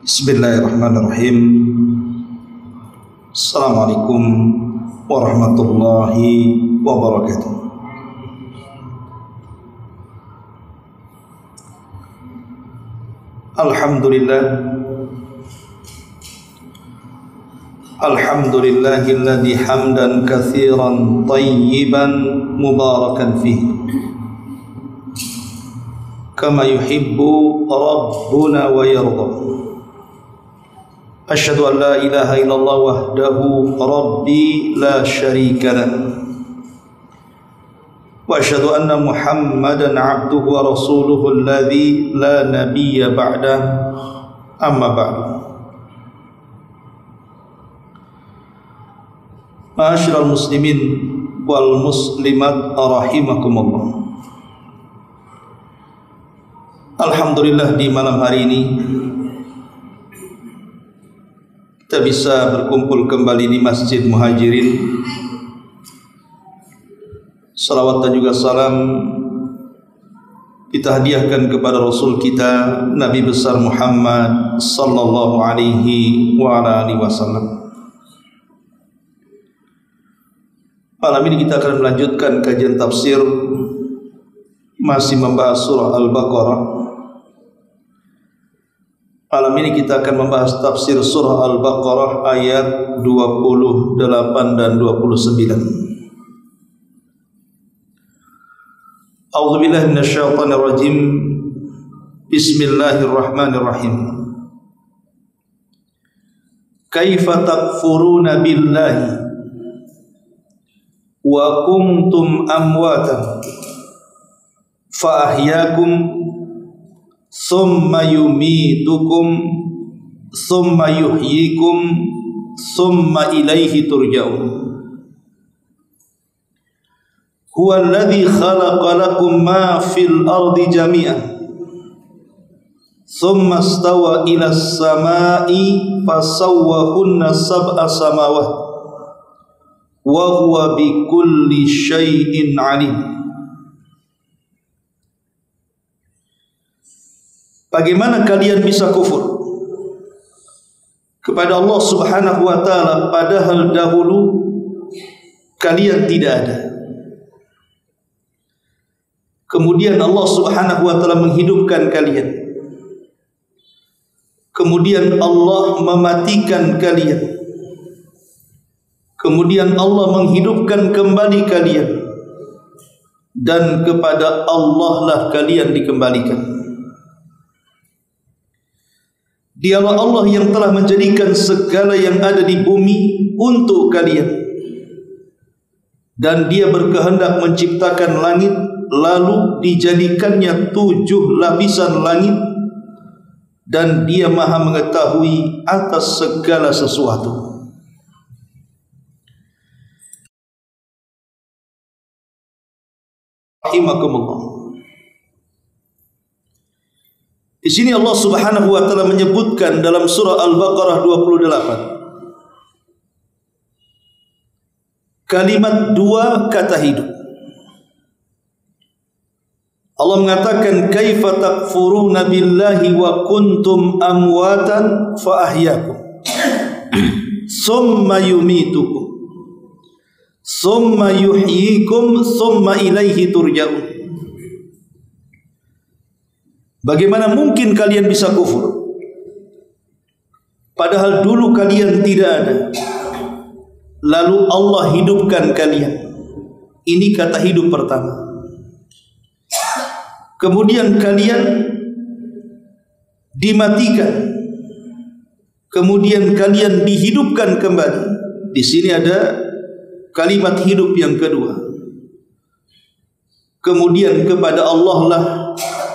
Bismillahirrahmanirrahim. Assalamualaikum warahmatullahi wabarakatuh. Alhamdulillahilladzi hamdan katsiran tayyiban mubarakan fihi kama yuhibbu rabbuna wa yarda. Asyhadu an la ilaha illallah wahdahu rabbi la syarika lah. Wa asyhadu anna Muhammadan abduhu wa rasuluhu alladzi la nabiyya ba'dah. Amma ba'du. Ma'asyiral muslimin wal muslimat rahimakumullah. Alhamdulillah, di malam hari ini kita bisa berkumpul kembali di Masjid Muhajirin. Salawat dan juga salam kita hadiahkan kepada Rasul kita Nabi besar Muhammad sallallahu alaihi wa ala alihi wasallam. Malam ini kita akan melanjutkan kajian tafsir, masih membahas surah Al-Baqarah. Malam ini kita akan membahas tafsir surah Al-Baqarah ayat 28 dan 29. A'udzubillahi minasyaitonir rajim. Bismillahirrahmanirrahim. Kaifa takfuruna billahi wa kuntum amwatan fa ahyaakum thumma yumitukum thumma yuhyikum thumma ilaihi turja'un. Huwa alladhi khalaqa lakum ma fil ardi jami'an thumma istawa ila as-sama'i fasawwahunna sab'a samawat wa huwa bikulli syai'in 'alim. Bagaimana kalian bisa kufur kepada Allah Subhanahu wa taala padahal dahulu kalian tidak ada. Kemudian Allah Subhanahu wa taala menghidupkan kalian. Kemudian Allah mematikan kalian. Kemudian Allah menghidupkan kembali kalian. Dan kepada Allah lah kalian dikembalikan. Dialah Allah yang telah menjadikan segala yang ada di bumi untuk kalian. Dan Dia berkehendak menciptakan langit, lalu dijadikannya 7 lapisan langit. Dan Dia maha mengetahui atas segala sesuatu. Rahimakumullah. Di sini Allah Subhanahu wa taala menyebutkan dalam surah Al-Baqarah 28 kalimat 2 kata hidup. Allah mengatakan kaifa takfuruna billahi wa kuntum amwatan fa ahyaakum summa yumitukum summa yuhyikum summa ilaihi turja'un. Bagaimana mungkin kalian bisa kufur padahal dulu kalian tidak ada, lalu Allah hidupkan kalian. Ini kata hidup pertama. Kemudian kalian dimatikan. Kemudian kalian dihidupkan kembali. Di sini ada kalimat hidup yang kedua. Kemudian kepada Allah lah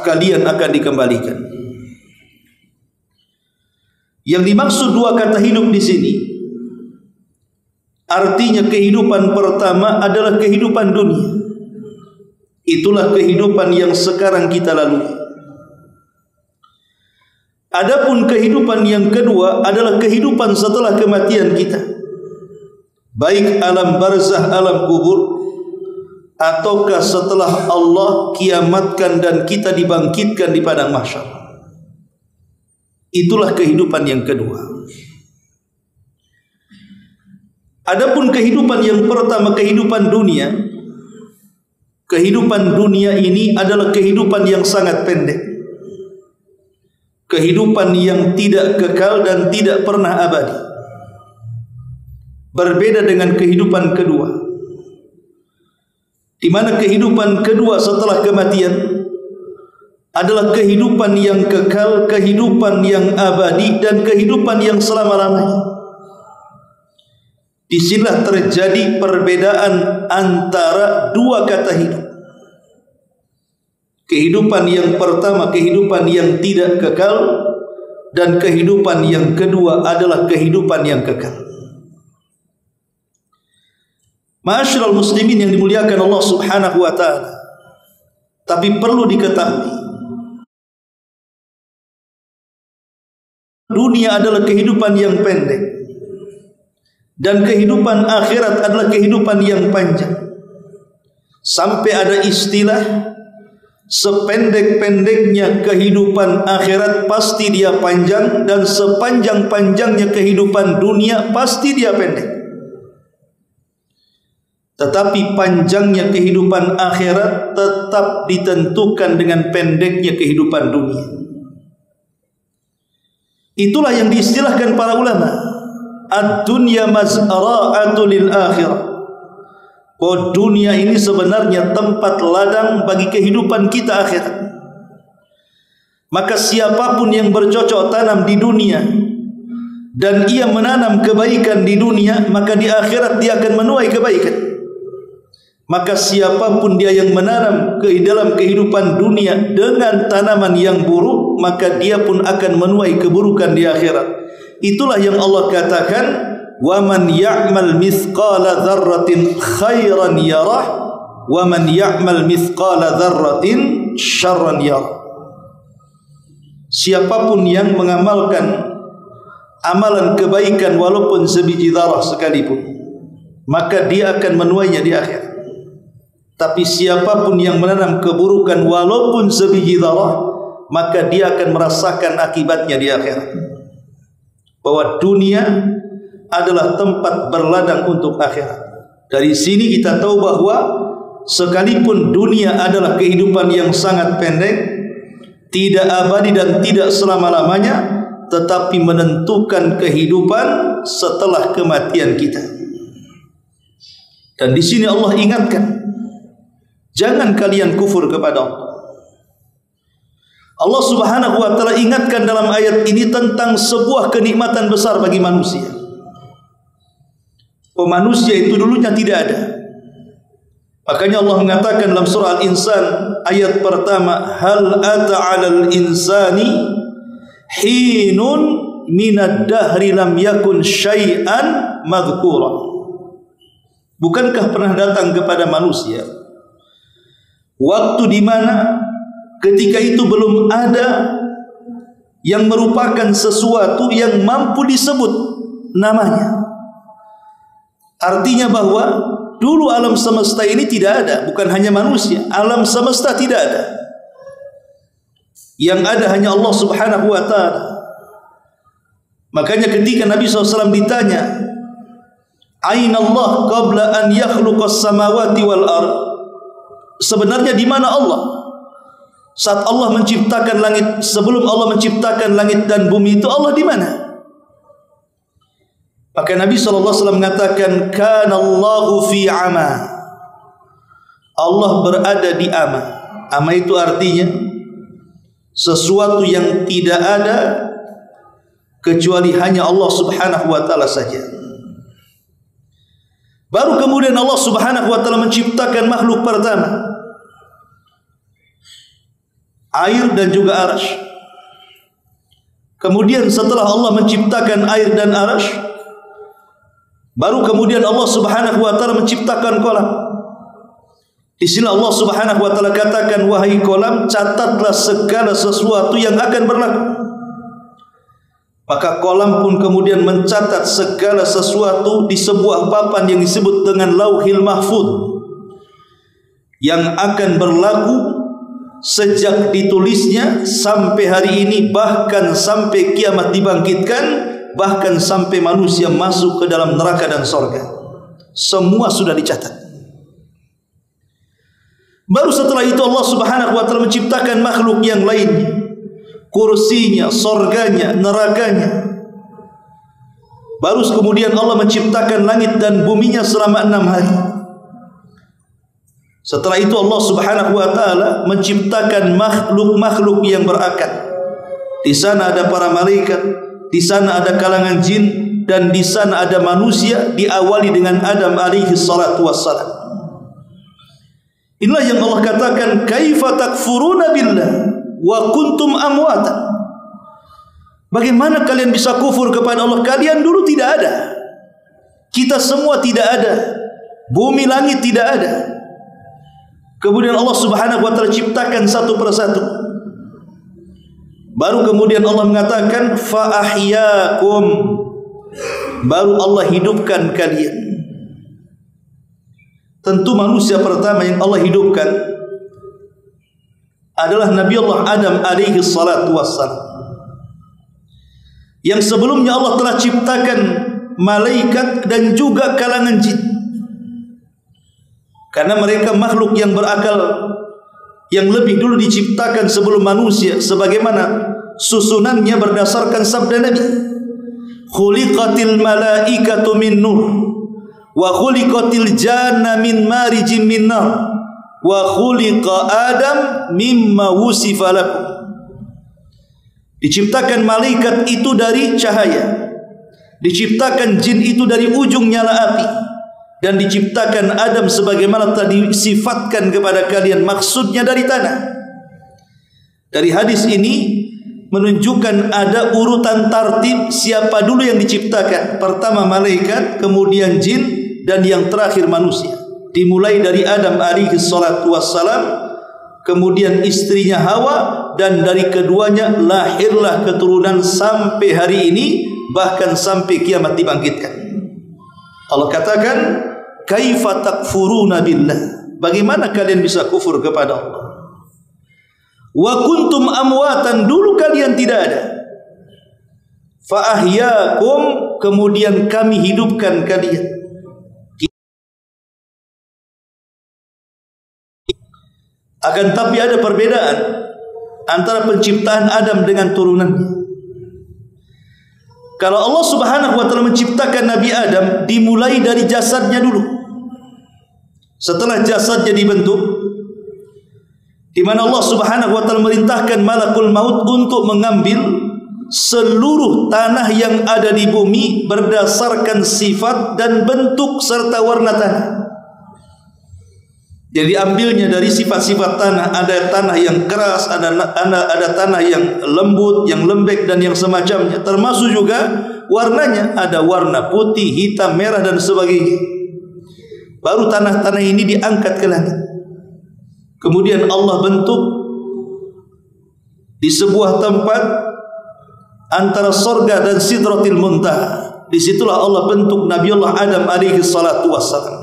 kalian akan dikembalikan. Yang dimaksud 2 kata hidup di sini artinya kehidupan pertama adalah kehidupan dunia. Itulah kehidupan yang sekarang kita lalui. Adapun kehidupan yang kedua adalah kehidupan setelah kematian kita. Baik alam barzah, alam kubur, ataukah setelah Allah kiamatkan dan kita dibangkitkan di padang mahsyar. Itulah kehidupan yang kedua. Adapun kehidupan yang pertama, kehidupan dunia. Kehidupan dunia ini adalah kehidupan yang sangat pendek. Kehidupan yang tidak kekal dan tidak pernah abadi. Berbeda dengan kehidupan kedua, di mana kehidupan kedua setelah kematian adalah kehidupan yang kekal, kehidupan yang abadi, dan kehidupan yang selama-lamanya. Disinilah terjadi perbedaan antara dua kata hidup. Kehidupan yang pertama, kehidupan yang tidak kekal, dan kehidupan yang kedua adalah kehidupan yang kekal. Ma'asyiral muslimin yang dimuliakan Allah Subhanahu wa ta'ala, tapi perlu diketahui, dunia adalah kehidupan yang pendek dan kehidupan akhirat adalah kehidupan yang panjang. Sampai ada istilah, sependek-pendeknya kehidupan akhirat pasti dia panjang, dan sepanjang-panjangnya kehidupan dunia pasti dia pendek. Tetapi panjangnya kehidupan akhirat tetap ditentukan dengan pendeknya kehidupan dunia. Itulah yang diistilahkan para ulama, ad-dunya mazra'atu lil akhirah. Bahwa dunia ini sebenarnya tempat ladang bagi kehidupan kita akhirat. Maka siapapun yang bercocok tanam di dunia dan ia menanam kebaikan di dunia, maka di akhirat dia akan menuai kebaikan. Maka siapapun dia yang menanam ke dalam kehidupan dunia dengan tanaman yang buruk, maka dia pun akan menuai keburukan di akhirat. Itulah yang Allah katakan, wa man ya'mal mithqala dzarratin khairan yarah wa man ya'mal mithqala dzarratin syarran yarah. Siapapun yang mengamalkan amalan kebaikan walaupun sebiji zarah sekalipun, maka dia akan menuainya di akhirat. Tapi siapapun yang menanam keburukan walaupun sebiji zarah, maka dia akan merasakan akibatnya di akhirat. Bahwa dunia adalah tempat berladang untuk akhirat. Dari sini kita tahu bahwa sekalipun dunia adalah kehidupan yang sangat pendek, tidak abadi dan tidak selama-lamanya, tetapi menentukan kehidupan setelah kematian kita. Dan di sini Allah ingatkan, jangan kalian kufur kepada Allah. Allah Subhanahu wa ta'ala ingatkan dalam ayat ini tentang sebuah kenikmatan besar bagi manusia. Manusia itu dulunya tidak ada. Makanya Allah mengatakan dalam surah Al-Insan ayat pertama, hal ata 'alal insani hinun minad dahri lam yakun syai'an madhkura. Bukankah pernah datang kepada manusia waktu di mana ketika itu belum ada yang merupakan sesuatu yang mampu disebut namanya. Artinya bahwa dulu alam semesta ini tidak ada, bukan hanya manusia, alam semesta tidak ada. Yang ada hanya Allah Subhanahu wa ta'ala. Makanya ketika Nabi SAW ditanya, Aina Allah qabla an yakhluqas samawati wal ard, sebenarnya di mana Allah saat Allah menciptakan langit, sebelum Allah menciptakan langit dan bumi itu Allah di mana? Maka Nabi SAW mengatakan, kana Allahu fi ama, Allah berada di ama. Ama itu artinya sesuatu yang tidak ada kecuali hanya Allah Subhanahu wa ta'ala saja. Baru kemudian Allah Subhanahu wa ta'ala menciptakan makhluk pertama, air dan juga arasy. Kemudian setelah Allah menciptakan air dan arasy, baru kemudian Allah Subhanahu wa ta'ala menciptakan kolam. Di sini Allah Subhanahu wa ta'ala katakan, wahai kolam, catatlah segala sesuatu yang akan berlaku. Maka kolam pun kemudian mencatat segala sesuatu di sebuah papan yang disebut dengan Lauhil Mahfuz, yang akan berlaku sejak ditulisnya sampai hari ini, bahkan sampai kiamat dibangkitkan, bahkan sampai manusia masuk ke dalam neraka dan surga. Semua sudah dicatat. Baru setelah itu Allah Subhanahu wa taala menciptakan makhluk yang lainnya, kursinya, surganya, nerakanya. Baru kemudian Allah menciptakan langit dan buminya selama 6 hari. Setelah itu Allah Subhanahu wa taala menciptakan makhluk-makhluk yang berakal. Di sana ada para malaikat, di sana ada kalangan jin, dan di sana ada manusia, diawali dengan Adam alaihi salatu wassalam. Inilah yang Allah katakan, kaifa takfuruna billah wa kuntum amwatan. Bagaimana kalian bisa kufur kepada Allah? Kalian dulu tidak ada. Kita semua tidak ada. Bumi langit tidak ada. Kemudian Allah Subhanahu wa taala ciptakan satu persatu. Baru kemudian Allah mengatakan fa ahyakum. Baru Allah hidupkan kalian. Tentu manusia pertama yang Allah hidupkan adalah Nabi Allah Adam alaihi salatu wassalam. Yang sebelumnya Allah telah ciptakan malaikat dan juga kalangan jin. Karena mereka makhluk yang berakal yang lebih dulu diciptakan sebelum manusia, sebagaimana susunannya berdasarkan sabda Nabi, khuliqatil malaikatu min nur wa khuliqatil janna min marijin min nar wa khuliqa Adam mimma wusifa lakum. Diciptakan malaikat itu dari cahaya, diciptakan jin itu dari ujung nyala api, dan diciptakan Adam sebagaimana telah disifatkan kepada kalian, maksudnya dari tanah. Dari hadis ini menunjukkan ada urutan tartib siapa dulu yang diciptakan. Pertama malaikat, kemudian jin, dan yang terakhir manusia. Dimulai dari Adam alaihi salatu wassalam, kemudian istrinya Hawa, dan dari keduanya lahirlah keturunan sampai hari ini, bahkan sampai kiamat dibangkitkan. Allah katakan, kaifa takfuruna billah. Bagaimana kalian bisa kufur kepada Allah? Wa kuntum amwatan, dulu kalian tidak ada. Fa ahyakum, kemudian kami hidupkan kalian. Akan tapi ada perbedaan antara penciptaan Adam dengan turunannya. Kalau Allah Subhanahu wa taala menciptakan Nabi Adam, dimulai dari jasadnya dulu. Setelah jasadnya dibentuk, di mana Allah Subhanahu wa taala merintahkan malakul maut untuk mengambil seluruh tanah yang ada di bumi berdasarkan sifat dan bentuk serta warna tanah. Jadi ambilnya dari sifat-sifat tanah. Ada tanah yang keras, ada tanah yang lembut, yang lembek, dan yang semacamnya. Termasuk juga warnanya. Ada warna putih, hitam, merah, dan sebagainya. Baru tanah-tanah ini diangkat ke langit. Kemudian Allah bentuk di sebuah tempat antara sorga dan sidratil muntaha. Disitulah Allah bentuk Nabi Allah Adam alaihi salatu wassalam.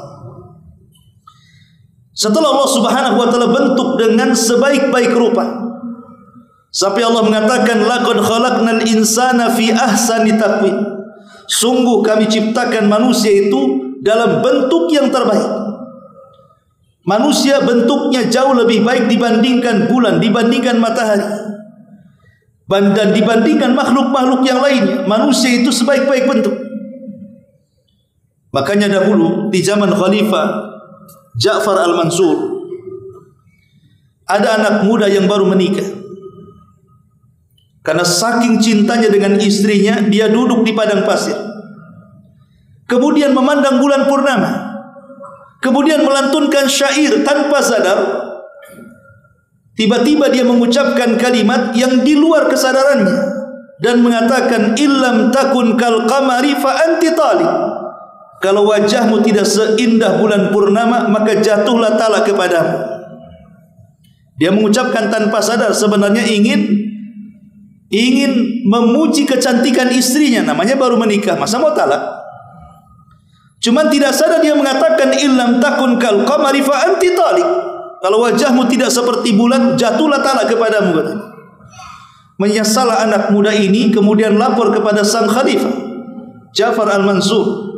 Setelah Allah Subhanahu wa taala bentuk dengan sebaik-baik rupa, sampai Allah mengatakan laqad khalaqnal insana fi ahsani taqwim. Sungguh kami ciptakan manusia itu dalam bentuk yang terbaik. Manusia bentuknya jauh lebih baik dibandingkan bulan, dibandingkan matahari, dan dibandingkan makhluk-makhluk yang lainnya. Manusia itu sebaik-baik bentuk. Makanya dahulu di zaman Khalifah Ja'far al-Mansur, ada anak muda yang baru menikah. Karena saking cintanya dengan istrinya, dia duduk di padang pasir, kemudian memandang bulan purnama, kemudian melantunkan syair tanpa sadar. Tiba-tiba dia mengucapkan kalimat yang di luar kesadarannya dan mengatakan, illam takun kal qamari fa anti taliq. Kalau wajahmu tidak seindah bulan purnama, maka jatuhlah talak kepadamu. Dia mengucapkan tanpa sadar, sebenarnya ingin memuji kecantikan istrinya, namanya baru menikah, masa mau talak? Cuman tidak sadar dia mengatakan illam takun kal qamari fa anti taliq. Kalau wajahmu tidak seperti bulan, jatuhlah talak kepadamu, katanya. Menyesal anak muda ini, kemudian lapor kepada sang khalifah Ja'far al-Mansur.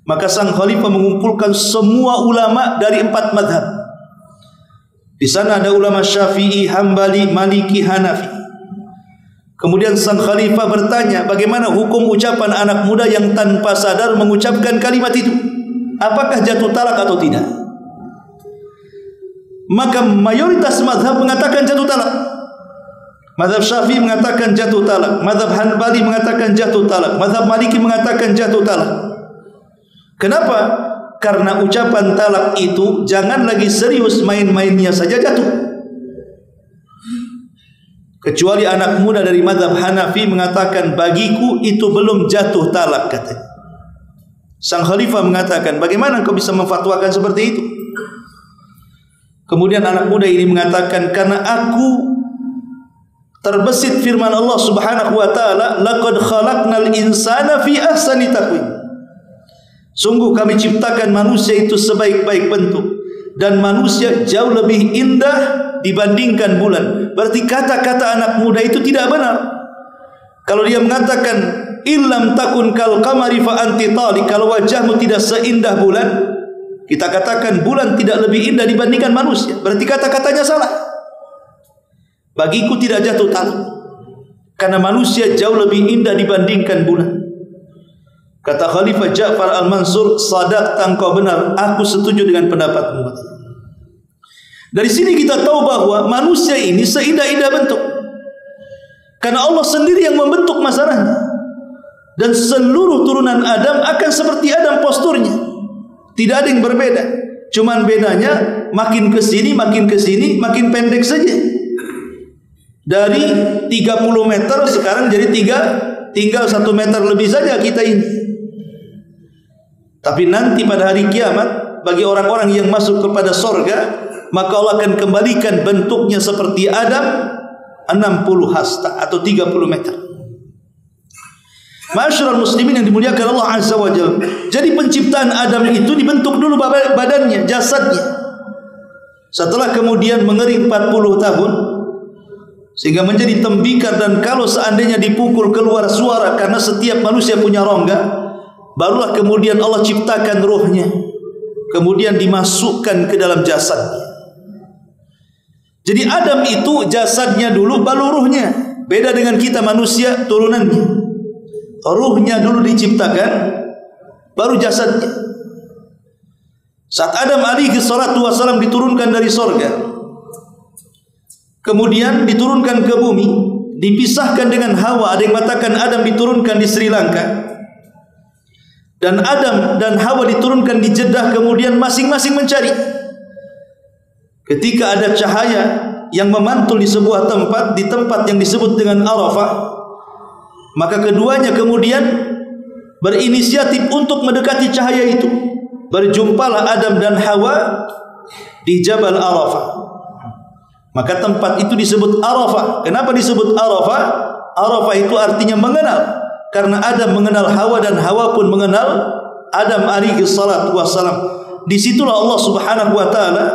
Maka sang khalifah mengumpulkan semua ulama dari 4 madhab. Di sana ada ulama Syafi'i, Hambali, Maliki, Hanafi. Kemudian sang khalifah bertanya, bagaimana hukum ucapan anak muda yang tanpa sadar mengucapkan kalimat itu? Apakah jatuh talak atau tidak? Maka mayoritas mazhab mengatakan jatuh talak. Mazhab Syafi'i mengatakan jatuh talak, mazhab Hanbali mengatakan jatuh talak, mazhab Maliki mengatakan jatuh talak. Kenapa? Karena ucapan talak itu jangan lagi serius, main-mainnya saja jatuh. Kecuali anak muda dari mazhab Hanafi mengatakan, bagiku itu belum jatuh talak, katanya. Sang khalifah mengatakan, bagaimana kau bisa memfatwakan seperti itu? Kemudian anak muda ini mengatakan, karena aku terbesit firman Allah Subhanahu wa taala, laqad khalaqnal insana fi ahsani taqwim. Sungguh kami ciptakan manusia itu sebaik-baik bentuk, dan manusia jauh lebih indah dibandingkan bulan. Berarti kata-kata anak muda itu tidak benar. Kalau dia mengatakan illam takun kal qamari fa anti tali, kalau wajahmu tidak seindah bulan, kita katakan bulan tidak lebih indah dibandingkan manusia. Berarti kata-katanya salah. Bagiku tidak jatuh talak, karena manusia jauh lebih indah dibandingkan bulan. Kata Khalifah Ja'far al-Mansur, sadaqta, engkau benar, aku setuju dengan pendapatmu. Dari sini kita tahu bahwa manusia ini seindah-indah bentuk, karena Allah sendiri yang membentuk masalahnya. Dan seluruh turunan Adam akan seperti Adam posturnya, tidak ada yang berbeda. Cuman bedanya makin ke sini makin pendek saja. Dari 30 meter sekarang jadi tinggal 1 meter lebih saja kita ini. Tapi nanti pada hari kiamat, bagi orang-orang yang masuk kepada sorga, maka Allah akan kembalikan bentuknya seperti Adam, 60 hasta atau 30 meter. Ma'asyiral muslimin yang dimuliakan Allah Azza wa Jalla. Jadi penciptaan Adam itu dibentuk dulu badannya, jasadnya. Setelah kemudian mengering 40 tahun sehingga menjadi tembikar, dan kalau seandainya dipukul keluar suara, karena setiap manusia punya rongga, barulah kemudian Allah ciptakan ruhnya, kemudian dimasukkan ke dalam jasadnya. Jadi Adam itu jasadnya dulu, baru ruhnya. Beda dengan kita manusia turunannya. Ruhnya dulu diciptakan, baru jasadnya. Saat Adam alaihi salatu wassalam diturunkan dari sorga, kemudian diturunkan ke bumi, dipisahkan dengan Hawa. Ada yang mengatakan Adam diturunkan di Sri Lanka, dan Adam dan Hawa diturunkan di Jeddah, kemudian masing-masing mencari. Ketika ada cahaya yang memantul di sebuah tempat, di tempat yang disebut dengan Arafah, maka keduanya kemudian berinisiatif untuk mendekati cahaya itu. Berjumpalah Adam dan Hawa di Jabal Arafah. Maka tempat itu disebut Arafah. Kenapa disebut Arafah? Arafah itu artinya mengenal. Karena Adam mengenal Hawa dan Hawa pun mengenal Adam alaihi salatu wassalam. Disitulah Allah Subhanahu wa taala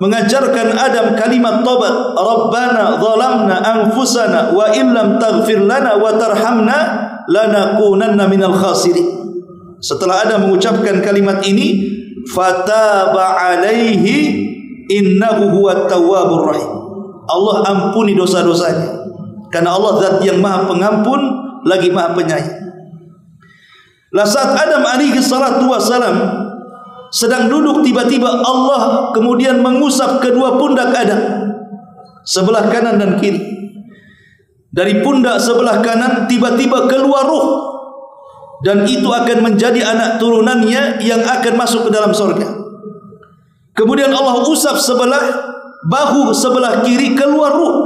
mengajarkan Adam kalimat taubat, Rabbana zalamna anfusana wa illam taghfir lana wa tarhamna lanakunanna minal khasirin. Setelah Adam mengucapkan kalimat ini, fataba alaihi innahu huwat tawwabur rahim. Allah ampuni dosa-dosanya, karena Allah zat yang maha pengampun lagi maha penyayang. Lah saat Adam alaihi salatu wassalam sedang duduk, tiba-tiba Allah kemudian mengusap kedua pundak Adam, sebelah kanan dan kiri. Dari pundak sebelah kanan tiba-tiba keluar ruh, dan itu akan menjadi anak turunannya yang akan masuk ke dalam surga. Kemudian Allah usap sebelah bahu sebelah kiri, keluar ruh,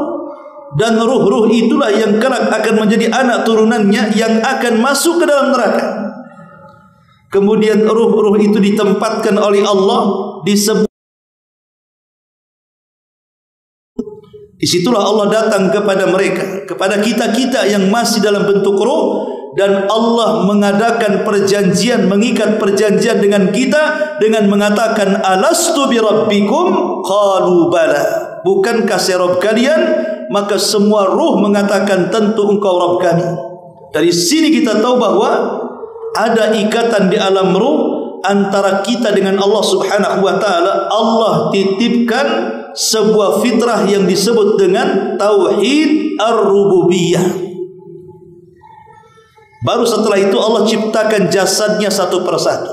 dan ruh-ruh itulah yang kelak akan menjadi anak turunannya yang akan masuk ke dalam neraka. Kemudian ruh-ruh itu ditempatkan oleh Allah di sebuah. Disitulah Allah datang kepada mereka, kepada kita-kita yang masih dalam bentuk ruh, dan Allah mengadakan perjanjian, mengikat perjanjian dengan kita dengan mengatakan alastu bi rabbikum qalu bala, bukankah saya Rabb kalian? Maka semua ruh mengatakan tentu engkau Rabb kami. Dari sini kita tahu bahwa ada ikatan di alam ruh antara kita dengan Allah Subhanahu wa taala. Allah titipkan sebuah fitrah yang disebut dengan tauhid ar-rububiyah. Baru setelah itu Allah ciptakan jasadnya satu persatu.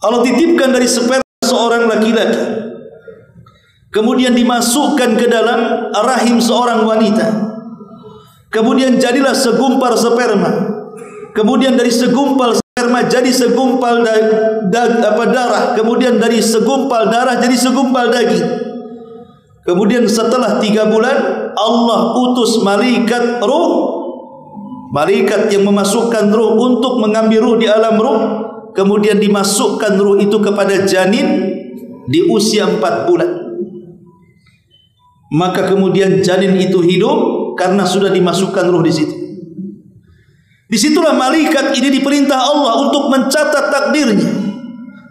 Allah titipkan dari sperma seorang laki-laki, kemudian dimasukkan ke dalam rahim seorang wanita, kemudian jadilah segumpal sperma, kemudian dari segumpal sperma jadi segumpal darah, kemudian dari segumpal darah jadi segumpal daging. Kemudian setelah 3 bulan Allah utus malaikat ruh, malaikat yang memasukkan ruh untuk mengambil ruh di alam ruh, kemudian dimasukkan ruh itu kepada janin di usia 4 bulan. Maka kemudian janin itu hidup karena sudah dimasukkan ruh di situ. Disitulah malaikat ini diperintah Allah untuk mencatat takdirnya,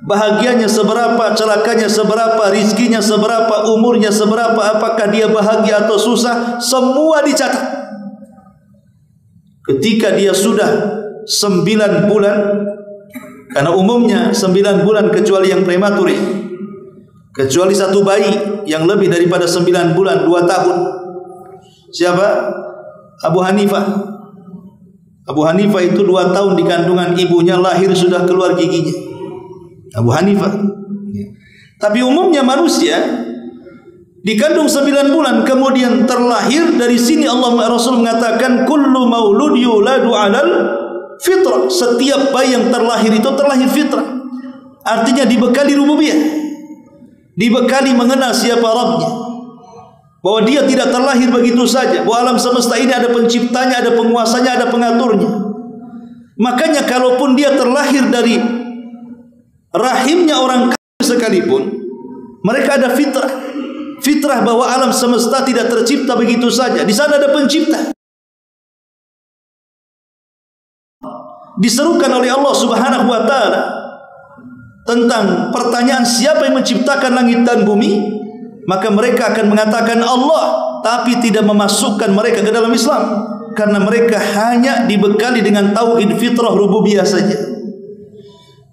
bahagianya seberapa, celakanya seberapa, rizkinya seberapa, umurnya seberapa, apakah dia bahagia atau susah, semua dicatat. Ketika dia sudah 9 bulan, karena umumnya 9 bulan kecuali yang prematur, kecuali satu bayi yang lebih daripada 9 bulan 2 tahun. Siapa? Abu Hanifah. Abu Hanifah itu 2 tahun di kandungan ibunya, lahir sudah keluar giginya. Abu Hanifah. Tapi umumnya manusia dikandung 9 bulan kemudian terlahir. Dari sini Allah Rasul mengatakan kullu maulud yuladu 'alal fitrah. Setiap bayi yang terlahir itu terlahir fitrah. Artinya dibekali rububiyah, dibekali mengenal siapa Rabbnya, bahwa dia tidak terlahir begitu saja, bahwa alam semesta ini ada penciptanya, ada penguasanya, ada pengaturnya. Makanya kalaupun dia terlahir dari rahimnya orang kafir sekalipun, mereka ada fitrah, fitrah bahwa alam semesta tidak tercipta begitu saja. Di sana ada pencipta. Diserukan oleh Allah Subhanahu wa taala tentang pertanyaan siapa yang menciptakan langit dan bumi, maka mereka akan mengatakan Allah, tapi tidak memasukkan mereka ke dalam Islam, karena mereka hanya dibekali dengan tauhid fitrah rububiyah saja,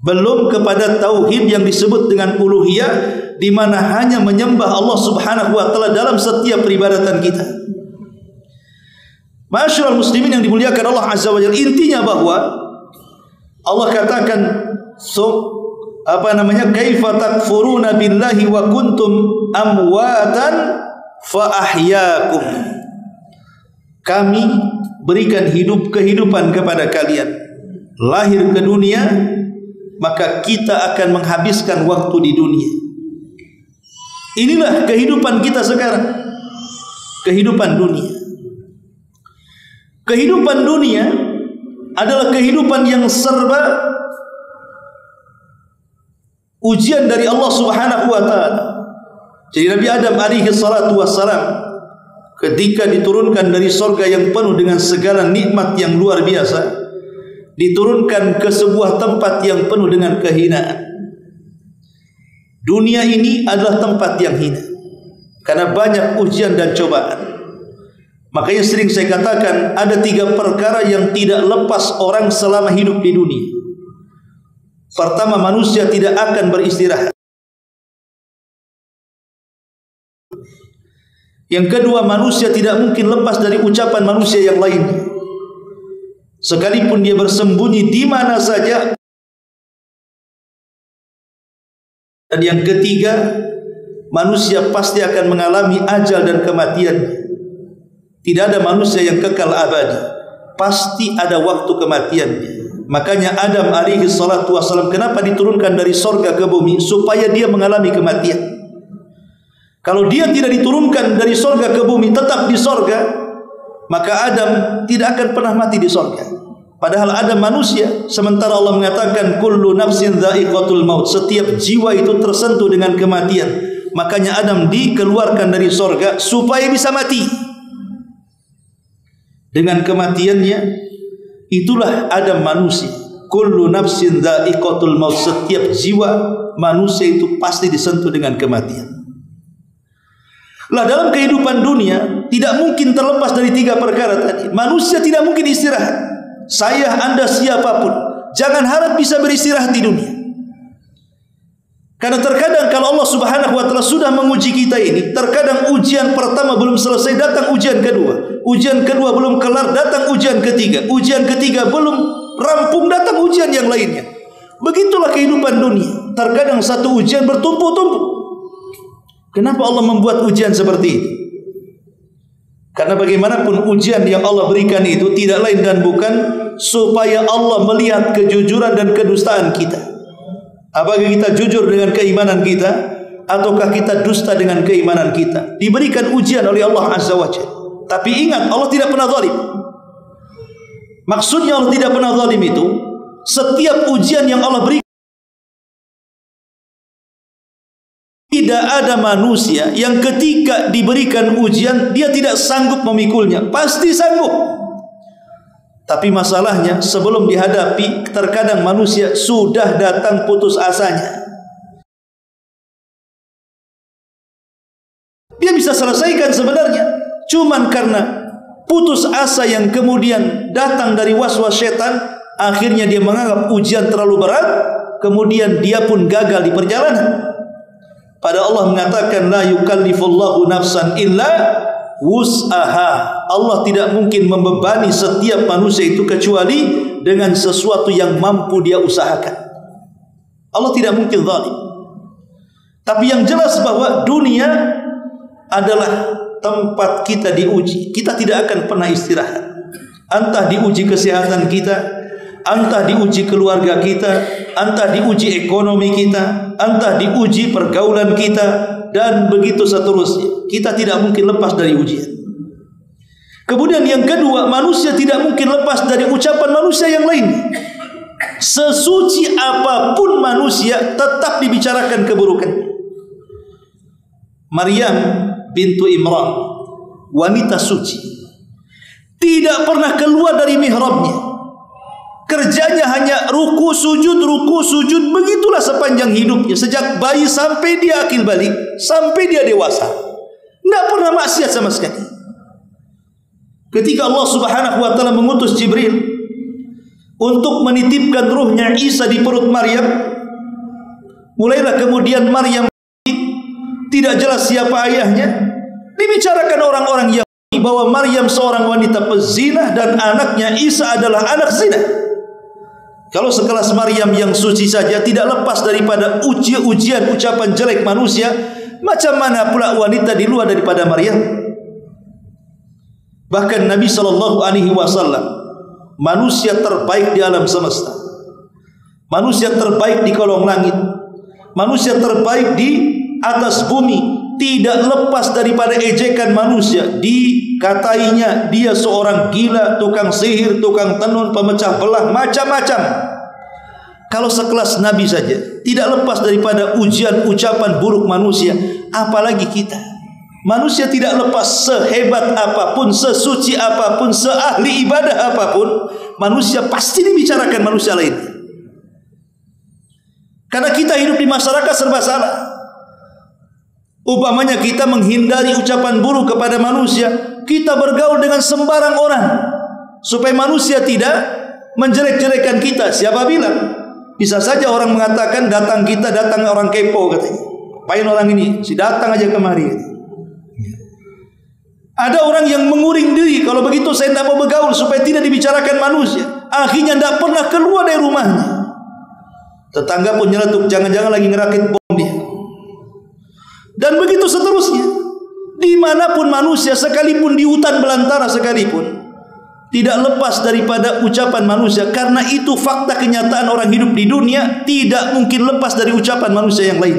belum kepada tauhid yang disebut dengan uluhiyah, di mana hanya menyembah Allah Subhanahu wa taala dalam setiap peribadatan kita. Ma'asyiral muslimin yang dimuliakan Allah Azza wa Jalla, intinya bahwa Allah katakan kaifa takfuruna billahi wa kuntum amwatan fa ahyaakum. Kami berikan kehidupan kepada kalian, lahir ke dunia, maka kita akan menghabiskan waktu di dunia. Inilah kehidupan kita sekarang, kehidupan dunia. Kehidupan dunia adalah kehidupan yang serba ujian dari Allah Subhanahu wa taala. Jadi Nabi Adam alaihi salatu wassalam ketika diturunkan dari surga yang penuh dengan segala nikmat yang luar biasa, diturunkan ke sebuah tempat yang penuh dengan kehinaan. Dunia ini adalah tempat yang hina karena banyak ujian dan cobaan. Makanya sering saya katakan ada 3 perkara yang tidak lepas orang selama hidup di dunia. Pertama, manusia tidak akan beristirahat. Yang kedua, manusia tidak mungkin lepas dari ucapan manusia yang lainnya, sekalipun dia bersembunyi di mana saja. Dan yang ketiga, manusia pasti akan mengalami ajal dan kematian. Tidak ada manusia yang kekal abadi, pasti ada waktu kematiannya. Makanya Adam alaihi salatu wassalam kenapa diturunkan dari sorga ke bumi? Supaya dia mengalami kematian. Kalau dia tidak diturunkan dari sorga ke bumi, tetap di sorga, maka Adam tidak akan pernah mati di sorga. Padahal Adam manusia. Sementara Allah mengatakan kullu nafsin dha'iqatul maut, setiap jiwa itu tersentuh dengan kematian. Makanya Adam dikeluarkan dari sorga supaya bisa mati. dengan kematiannya, itulah ada manusia. Kullu nafsin dha'iqatul maut, setiap jiwa manusia itu pasti disentuh dengan kematian. Lah dalam kehidupan dunia tidak mungkin terlepas dari tiga perkara tadi. Manusia tidak mungkin istirahat. Saya, Anda, siapapun jangan harap bisa beristirahat di dunia. Karena terkadang kalau Allah Subhanahu wa taala sudah menguji kita ini, terkadang ujian pertama belum selesai, datang ujian kedua. Ujian kedua belum kelar, datang ujian ketiga. Ujian ketiga belum rampung, datang ujian yang lainnya. Begitulah kehidupan dunia. Terkadang satu ujian bertumpuk-tumpuk. Kenapa Allah membuat ujian seperti ini? Karena bagaimanapun ujian yang Allah berikan itu tidak lain dan bukan supaya Allah melihat kejujuran dan kedustaan kita. Apakah kita jujur dengan keimanan kita, ataukah kita dusta dengan keimanan kita? Diberikan ujian oleh Allah Azza wa Jalla. Tapi ingat, Allah tidak pernah zalim. Maksudnya Allah tidak pernah zalim itu, setiap ujian yang Allah berikan, tidak ada manusia yang ketika diberikan ujian dia tidak sanggup memikulnya. Pasti sanggup. Tapi masalahnya sebelum dihadapi, terkadang manusia sudah datang putus asanya. Dia bisa selesaikan sebenarnya, cuman karena putus asa yang kemudian datang dari waswas setan, akhirnya dia menganggap ujian terlalu berat, kemudian dia pun gagal di perjalanan. Pada Allah mengatakan la yukallifullahu nafsan illa wus'aha. Allah tidak mungkin membebani setiap manusia itu kecuali dengan sesuatu yang mampu dia usahakan. Allah tidak mungkin zalim. Tapi yang jelas bahwa dunia adalah tempat kita diuji. Kita tidak akan pernah istirahat. Entah diuji kesehatan kita, entah diuji keluarga kita, entah diuji ekonomi kita, entah diuji pergaulan kita, dan begitu seterusnya. Kita tidak mungkin lepas dari ujian. Kemudian yang kedua, manusia tidak mungkin lepas dari ucapan manusia yang lain. Sesuci apapun manusia, tetap dibicarakan keburukan. Maryam bintu Imran, wanita suci, tidak pernah keluar dari mihrabnya. Kerjanya hanya ruku sujud, begitulah sepanjang hidupnya, sejak bayi sampai dia akil balik, sampai dia dewasa. Tidak pernah maksiat sama sekali. Ketika Allah Subhanahu wa taala mengutus Jibril untuk menitipkan ruhnya Isa di perut Maryam, mulailah kemudian Maryam tidak jelas siapa ayahnya. Dibicarakan orang-orang Yahudi bahwa Maryam seorang wanita pezina dan anaknya Isa adalah anak zina. Kalau sekelas Maryam yang suci saja tidak lepas daripada ujian ucapan jelek manusia, macam mana pula wanita di luar daripada Maryam? Bahkan Nabi SAW, manusia terbaik di alam semesta, manusia terbaik di kolong langit, manusia terbaik di atas bumi, tidak lepas daripada ejekan manusia. Dikatainya dia seorang gila, tukang sihir, tukang tenun, pemecah belah, macam-macam. Kalau sekelas Nabi saja tidak lepas daripada ujian ucapan buruk manusia, apalagi kita. Manusia tidak lepas, sehebat apapun, sesuci apapun, seahli ibadah apapun, manusia pasti dibicarakan manusia lain. Karena kita hidup di masyarakat serba salah. Umpamanya kita menghindari ucapan buruk kepada manusia, kita bergaul dengan sembarang orang supaya manusia tidak menjelek-jelekan kita. Siapa bilang? Bisa saja orang mengatakan datang orang kepo katanya. Apain orang ini? Si datang aja kemari. Ada orang yang menguring diri, kalau begitu saya tidak mau bergaul supaya tidak dibicarakan manusia. Akhirnya tidak pernah keluar dari rumahnya. Tetangga pun nyeletuk, jangan-jangan lagi ngerakit bom dia. Dan begitu seterusnya. Dimanapun manusia, sekalipun di hutan belantara sekalipun, tidak lepas daripada ucapan manusia. Karena itu fakta kenyataan orang hidup di dunia tidak mungkin lepas dari ucapan manusia yang lain.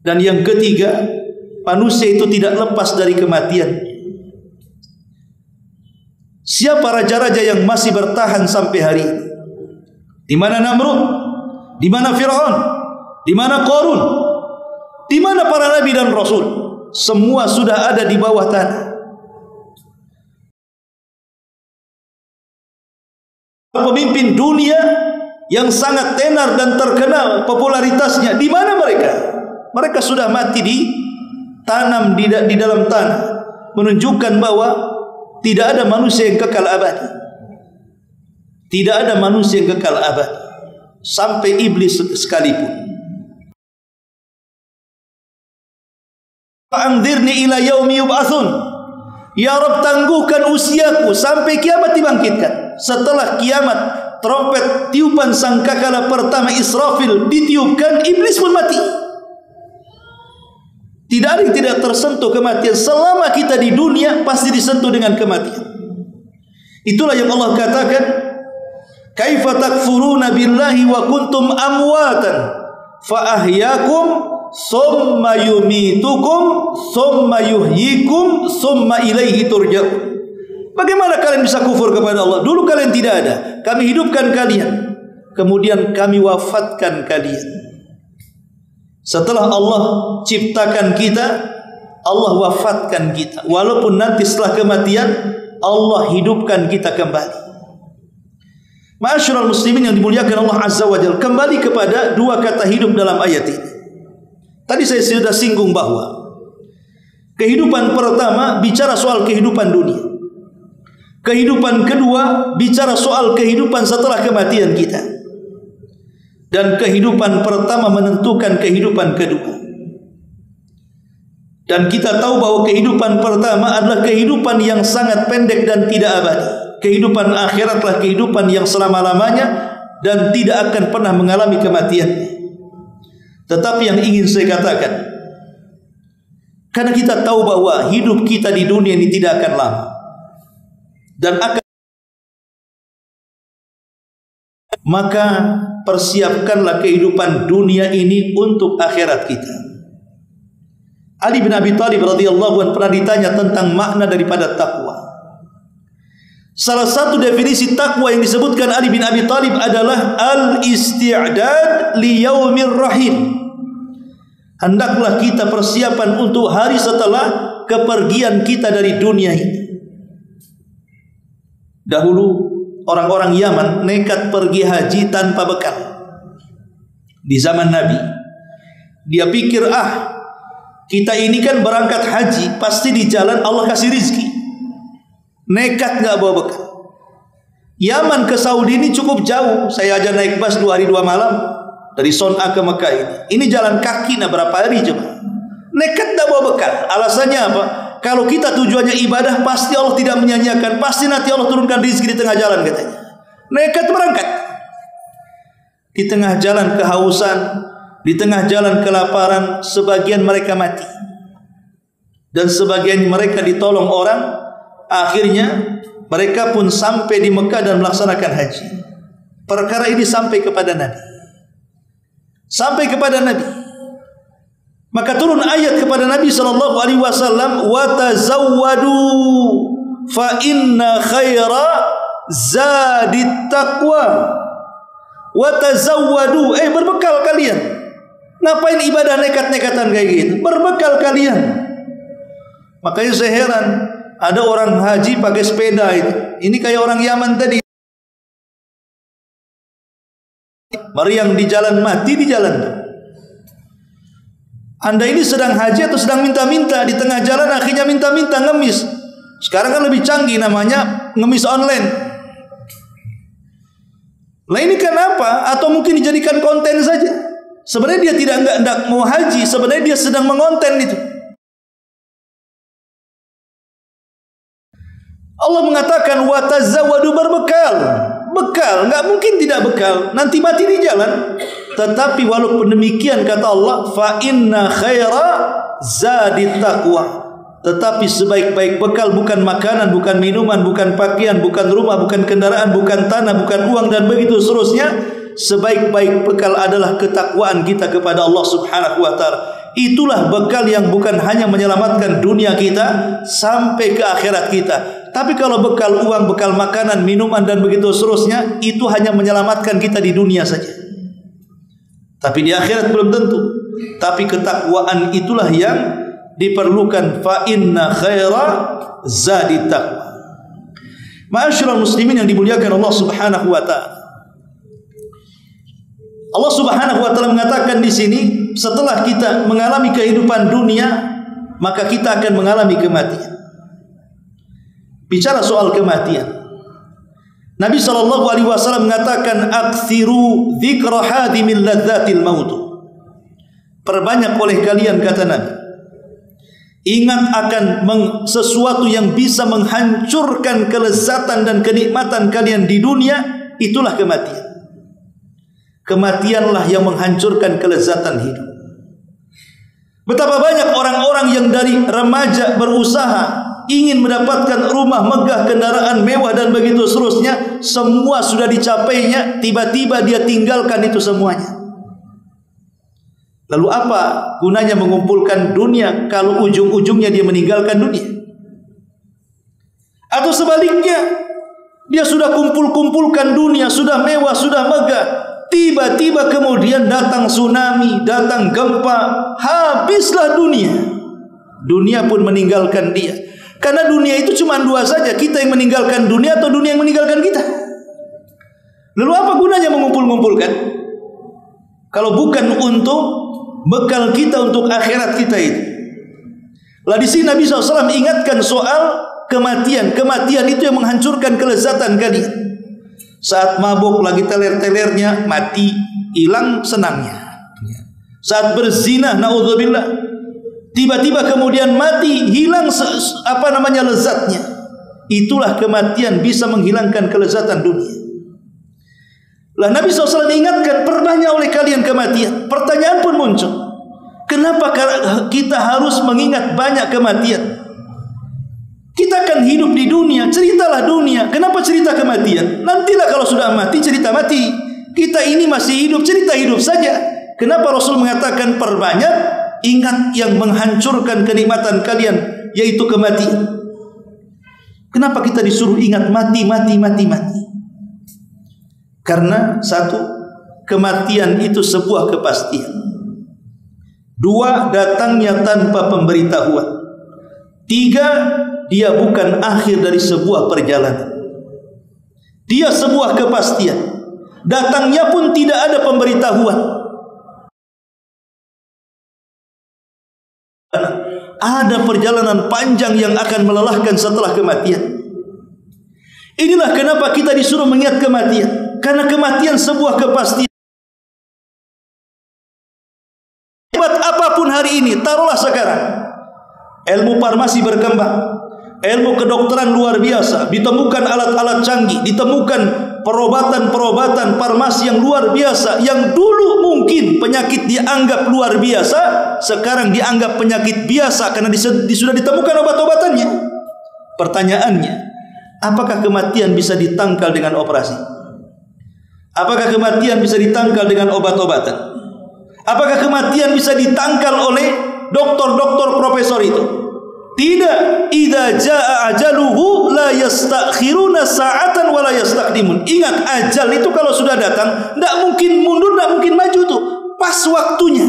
Dan yang ketiga, manusia itu tidak lepas dari kematian. Siapa raja-raja yang masih bertahan sampai hari ini? Di mana Namrud? Di mana Firaun? Di mana Qarun? Di mana para nabi dan rasul? Semua sudah ada di bawah tanah. pemimpin dunia yang sangat tenar dan terkenal popularitasnya, di mana mereka? Mereka sudah mati ditanam di dalam tanah, menunjukkan bahwa tidak ada manusia yang kekal abadi. Tidak ada manusia yang kekal abadi, sampai iblis sekalipun. Fa'anzirni ila yaumi yub'atsun. Ya Rabb, tangguhkan usiaku sampai kiamat dibangkitkan. Setelah kiamat, trompet tiupan sangkakala pertama Israfil ditiupkan, iblis pun mati. Tidak ada yang tidak tersentuh kematian. Selama kita di dunia pasti disentuh dengan kematian. Itulah yang Allah katakan, kaifa takfuruna billahi wa kuntum amwatan fa ahyakum summa yumitukum summa yuhyikum summa ilaihi turja'un. Bagaimana kalian bisa kufur kepada Allah? Dulu kalian tidak ada, kami hidupkan kalian, kemudian kami wafatkan kalian. Setelah Allah ciptakan kita, Allah wafatkan kita. Walaupun nanti setelah kematian Allah hidupkan kita kembali. Ma'asyiral muslimin yang dimuliakan Allah Azza wa Jalla, kembali kepada dua kata hidup dalam ayat ini. Tadi saya sudah singgung bahwa kehidupan pertama bicara soal kehidupan dunia. Kehidupan kedua bicara soal kehidupan setelah kematian kita. Dan kehidupan pertama menentukan kehidupan kedua. Dan kita tahu bahwa kehidupan pertama adalah kehidupan yang sangat pendek dan tidak abadi. Kehidupan akhiratlah kehidupan yang selama-lamanya dan tidak akan pernah mengalami kematian. Tetapi yang ingin saya katakan, karena kita tahu bahwa hidup kita di dunia ini tidak akan lama dan akan, maka persiapkanlah kehidupan dunia ini untuk akhirat kita. Ali bin Abi Thalib radhiyallahu anhu pernah ditanya tentang makna daripada takwa. Salah satu definisi takwa yang disebutkan Ali bin Abi Thalib adalah al-isti'dad li yaumir rahim. Hendaklah kita persiapan untuk hari setelah kepergian kita dari dunia ini. Dahulu orang-orang Yaman nekat pergi haji tanpa bekal. Di zaman Nabi, dia pikir, kita ini kan berangkat haji, pasti di jalan Allah kasih rizki. Nekat nggak bawa bekal. Yaman ke Saudi ini cukup jauh. Saya aja naik bus 2 hari 2 malam dari Son'a ke Mekah ini. Ini jalan kaki, berapa hari coba. Nekat nggak bawa bekal. Alasannya apa? Kalau kita tujuannya ibadah, pasti Allah tidak menyanyiakan. Pasti nanti Allah turunkan rezeki di tengah jalan katanya. Nekat berangkat. Di tengah jalan kehausan, di tengah jalan kelaparan, sebagian mereka mati. Dan sebagian mereka ditolong orang. Akhirnya mereka pun sampai di Mekah dan melaksanakan haji. Perkara ini sampai kepada Nabi. Sampai kepada Nabi. Maka turun ayat kepada Nabi sallallahu alaihi wasallam, "Wa tazawwadu fa inna khaira zadit taqwa." Wa tazawwadu, berbekal kalian. Ngapain ibadah nekat-nekatan kayak gitu? Berbekal kalian. Makanya saya heran, ada orang haji pakai sepeda itu. Ini kayak orang Yaman tadi. Meriang di jalan, mati di jalan. Anda ini sedang haji atau sedang minta-minta, di tengah jalan akhirnya minta-minta ngemis. Sekarang kan lebih canggih, namanya ngemis online. Lah ini kenapa? Atau mungkin dijadikan konten saja. Sebenarnya dia tidak mau haji, sebenarnya dia sedang mengonten itu. Allah mengatakan wa tazawwadu, berbekal. Bekal, enggak mungkin tidak bekal. Nanti mati di jalan. Tetapi walaupun demikian kata Allah, fa inna khaira zadit taqwa. Tetapi sebaik-baik bekal bukan makanan, bukan minuman, bukan pakaian, bukan rumah, bukan kendaraan, bukan tanah, bukan uang dan begitu seterusnya. Sebaik-baik bekal adalah ketakwaan kita kepada Allah Subhanahu wa taala. Itulah bekal yang bukan hanya menyelamatkan dunia kita sampai ke akhirat kita. Tapi kalau bekal uang, bekal makanan, minuman dan begitu seterusnya, itu hanya menyelamatkan kita di dunia saja. Tapi di akhirat belum tentu. Tapi ketakwaan itulah yang diperlukan. Fa inna khaira zadit taqwa. Ma'asyiral muslimin yang dimuliakan Allah Subhanahu wa taala. Allah Subhanahu wa taala mengatakan di sini, setelah kita mengalami kehidupan dunia, maka kita akan mengalami kematian. Bicara soal kematian, Nabi SAW mengatakan, "Aktsiru dzikra hadimil ladzatil maut." Perbanyak oleh kalian, kata Nabi, ingat akan sesuatu yang bisa menghancurkan kelezatan dan kenikmatan kalian di dunia, itulah kematian. Kematianlah yang menghancurkan kelezatan hidup. Betapa banyak orang-orang yang dari remaja berusaha ingin mendapatkan rumah megah, kendaraan mewah dan begitu seterusnya, semua sudah dicapainya, tiba-tiba dia tinggalkan itu semuanya. Lalu apa gunanya mengumpulkan dunia kalau ujung-ujungnya dia meninggalkan dunia? Atau sebaliknya, dia sudah kumpulkan dunia, sudah mewah, sudah megah, tiba-tiba kemudian datang tsunami, datang gempa, habislah dunia. Dunia pun meninggalkan dia. Karena dunia itu cuma dua saja, kita yang meninggalkan dunia atau dunia yang meninggalkan kita. Lalu apa gunanya mengumpulkan? Kalau bukan untuk bekal kita untuk akhirat kita itu. Lah di sini Nabi SAW ingatkan soal kematian. Kematian itu yang menghancurkan kelezatan kalian. Saat mabuk lagi teler-telernya, mati, hilang senangnya. Saat berzina, naudzubillah, tiba-tiba kemudian mati, hilang lezatnya. Itulah kematian, bisa menghilangkan kelezatan dunia. Lah Nabi SAW ingatkan, perbanyak oleh kalian kematian. Pertanyaan pun muncul, kenapa kita harus mengingat banyak kematian? Kita akan hidup di dunia, ceritalah dunia. Kenapa cerita kematian? Nantilah kalau sudah mati, cerita mati. Kita ini masih hidup, cerita hidup saja. Kenapa Rasul mengatakan perbanyak, ingat yang menghancurkan kenikmatan kalian, yaitu kematian? Kenapa kita disuruh ingat mati? Karena satu, kematian itu sebuah kepastian. Dua, datangnya tanpa pemberitahuan. Tiga, dia bukan akhir dari sebuah perjalanan. Dia sebuah kepastian. Datangnya pun tidak ada pemberitahuan. Ada perjalanan panjang yang akan melelahkan setelah kematian. Inilah kenapa kita disuruh mengingat kematian. Karena kematian sebuah kepastian. Hebat apapun hari ini, taruhlah sekarang, ilmu farmasi berkembang, ilmu kedokteran luar biasa, ditemukan alat-alat canggih, ditemukan perobatan-perobatan farmasi yang luar biasa, yang dulu mungkin penyakit dianggap luar biasa, sekarang dianggap penyakit biasa karena sudah ditemukan obat-obatannya. Pertanyaannya, apakah kematian bisa ditangkal dengan operasi? Apakah kematian bisa ditangkal dengan obat-obatan? Apakah kematian bisa ditangkal oleh doktor-doktor profesor itu? Tidak. Idza jaa ajaluhu la yastakhiruna sa'atan wa la yastaqdimun. Ingat, ajal itu kalau sudah datang, tidak mungkin mundur, tidak mungkin maju tuh. Pas waktunya.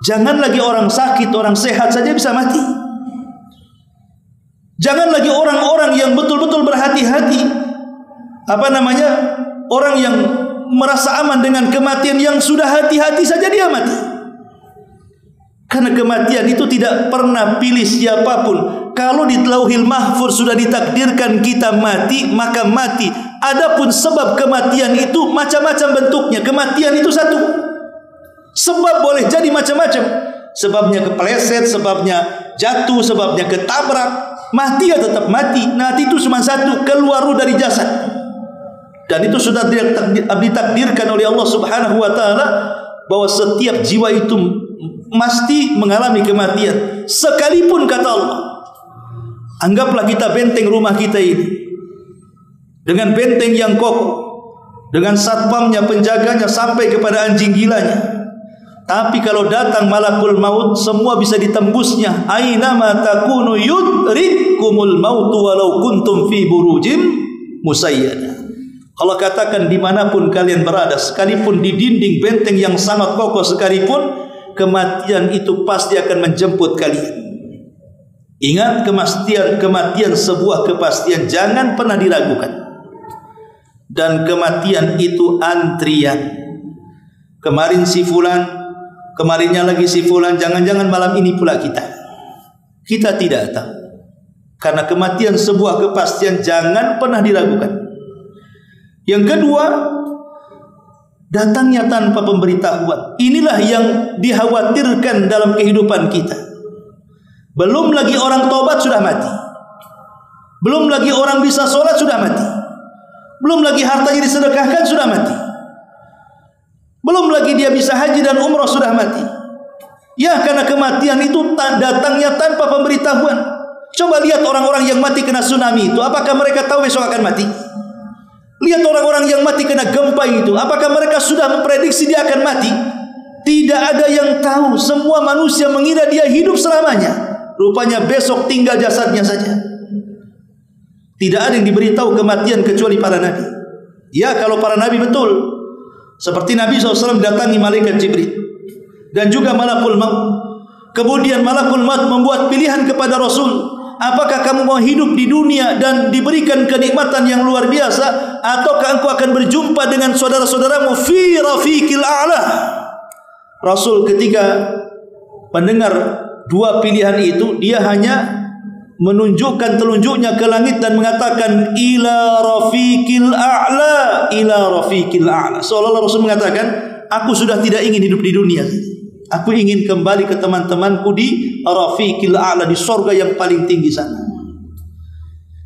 Jangan lagi orang sakit, orang sehat saja bisa mati. Jangan lagi orang-orang yang betul-betul berhati-hati. Orang yang merasa aman dengan kematian, yang sudah hati-hati saja dia mati. Karena kematian itu tidak pernah pilih siapapun. Kalau di Lauhil Mahfuz sudah ditakdirkan kita mati, maka mati. Adapun sebab kematian itu macam-macam bentuknya. Kematian itu satu. Sebab boleh jadi macam-macam. Sebabnya kepleset, sebabnya jatuh, sebabnya ketabrak. Mati ya tetap mati. Mati itu cuma satu, keluar ruh dari jasad. Dan itu sudah ditakdirkan oleh Allah Subhanahu wa taala bahwa setiap jiwa itu mesti mengalami kematian. Sekalipun kata Allah, anggaplah kita benteng rumah kita ini dengan benteng yang kokoh, dengan satpamnya, penjaganya sampai kepada anjing gilanya. Tapi kalau datang malakul maut, semua bisa ditembusnya. Aina ma takunu yudrikumul maut walau kuntum fi burujim musayyada. Allah katakan, dimanapun kalian berada, sekalipun di dinding benteng yang sangat kokoh sekalipun, kematian itu pasti akan menjemput kalian. Ingat kematian sebuah kepastian, jangan pernah diragukan. Dan kematian itu antrian. Kemarin si fulan, kemarinnya lagi si fulan, jangan-jangan malam ini pula kita. Kita tidak tahu. Karena kematian sebuah kepastian, jangan pernah diragukan. Yang kedua, datangnya tanpa pemberitahuan. Inilah yang dikhawatirkan dalam kehidupan kita. Belum lagi orang tobat sudah mati. Belum lagi orang bisa sholat sudah mati. Belum lagi hartanya disedekahkan sudah mati. Belum lagi dia bisa haji dan umrah sudah mati. Ya, karena kematian itu datangnya tanpa pemberitahuan. Coba lihat orang-orang yang mati kena tsunami itu, apakah mereka tahu besok akan mati? Lihat orang-orang yang mati kena gempa itu, apakah mereka sudah memprediksi dia akan mati? Tidak ada yang tahu. Semua manusia mengira dia hidup selamanya. Rupanya besok tinggal jasadnya saja. Tidak ada yang diberitahu kematian kecuali para nabi. Ya, kalau para nabi betul. Seperti Nabi SAW datangi malaikat Jibril dan juga malakul maut. Kemudian malakul maut membuat pilihan kepada Rasul. Apakah kamu mau hidup di dunia dan diberikan kenikmatan yang luar biasa, ataukah engkau akan berjumpa dengan saudara-saudaramu fi rafiqil a'la? Rasul ketika mendengar dua pilihan itu, dia hanya menunjukkan telunjuknya ke langit dan mengatakan ila rafiqil a'la, ila rafiqil a'la. Seolah-olah Rasul mengatakan, aku sudah tidak ingin hidup di dunia. Aku ingin kembali ke teman-temanku di rafiqil a'la, di sorga yang paling tinggi sana.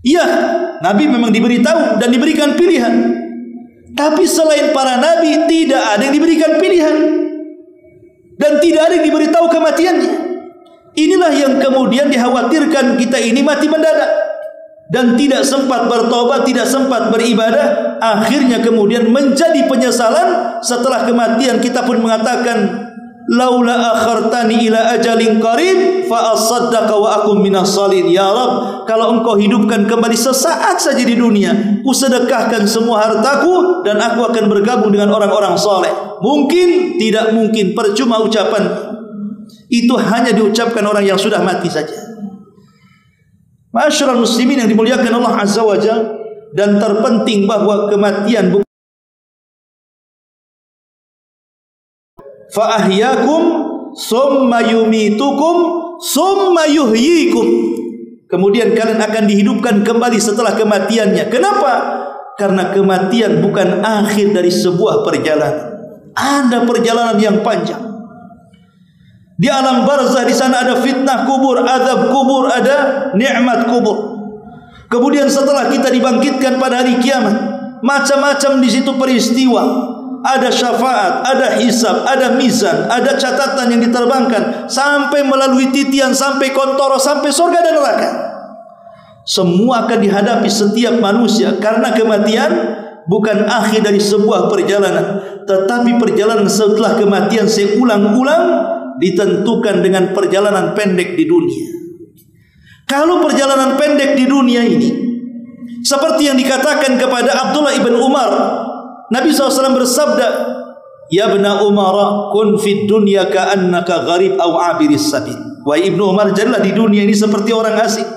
Iya, Nabi memang diberitahu dan diberikan pilihan. Tapi selain para Nabi, tidak ada yang diberikan pilihan. Dan tidak ada yang diberitahu kematiannya. Inilah yang kemudian dikhawatirkan kita ini mati mendadak dan tidak sempat bertobat, tidak sempat beribadah. Akhirnya kemudian menjadi penyesalan setelah kematian. Kita pun mengatakan, laula akhartani ila ajalin qarib fa asaddaqa wa akum minas salihin. Ya Rabb, kalau engkau hidupkan kembali sesaat saja di dunia, ku sedekahkan semua hartaku dan aku akan bergabung dengan orang-orang saleh. Mungkin? Tidak mungkin, percuma ucapan. Itu hanya diucapkan orang yang sudah mati saja. Ma'asyiral muslimin yang dimuliakan Allah Azza wa Jalla, dan terpenting bahwa kematian bukan fa ahyakum summa yumitukum summa yuhyikum. Kemudian kalian akan dihidupkan kembali setelah kematiannya. Kenapa? Karena kematian bukan akhir dari sebuah perjalanan. Ada perjalanan yang panjang. Di alam barzah, di sana ada fitnah kubur, azab kubur, ada nikmat kubur. Kemudian setelah kita dibangkitkan pada hari kiamat, macam-macam di situ peristiwa. Ada syafaat, ada hisab, ada mizan, ada catatan yang diterbangkan sampai melalui titian, sampai kontoro, sampai surga dan neraka. Semua akan dihadapi setiap manusia, karena kematian bukan akhir dari sebuah perjalanan, tetapi perjalanan setelah kematian seulang-ulang ditentukan dengan perjalanan pendek di dunia. Kalau perjalanan pendek di dunia ini seperti yang dikatakan kepada Abdullah ibn Umar, Nabi SAW bersabda, ya ibna Umar, kun fid dunya ka'annaka gharib aw abiris sabil. Wahai Ibnu Umar, jadilah di dunia ini seperti orang asing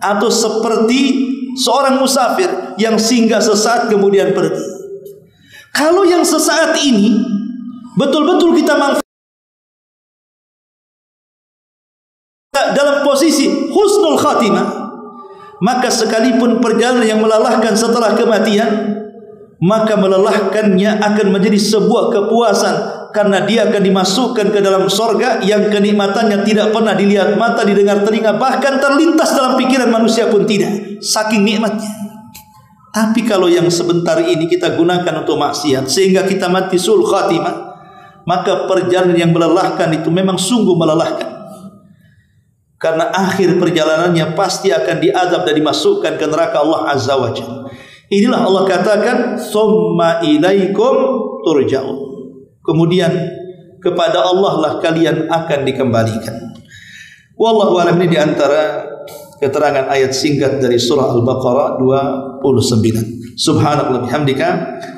atau seperti seorang musafir yang singgah sesaat kemudian pergi. Kalau yang sesaat ini betul-betul kita manfaatkan dalam posisi husnul khatimah, maka sekalipun perjalanan yang melelahkan setelah kematian, maka melelahkannya akan menjadi sebuah kepuasan, karena dia akan dimasukkan ke dalam sorga yang kenikmatannya tidak pernah dilihat mata, didengar telinga, bahkan terlintas dalam pikiran manusia pun tidak, saking nikmatnya. Tapi kalau yang sebentar ini kita gunakan untuk maksiat sehingga kita mati sul khatimah, maka perjalanan yang melelahkan itu memang sungguh melelahkan. Karena akhir perjalanannya pasti akan diazab dan dimasukkan ke neraka Allah Azza wa Jalla. Inilah Allah katakan, summa ilaikum turja'un. Kemudian kepada Allah lah kalian akan dikembalikan. Wallahu a'lam. Ini diantara keterangan ayat singkat dari surah Al-Baqarah 29. Subhanallah bihamdika,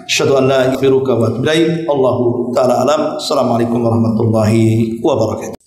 asyhadu an la ilaha illa anta, astaghfiruka wa atubu ilaik. Allahu ta'ala alam. Assalamualaikum warahmatullahi wabarakatuh.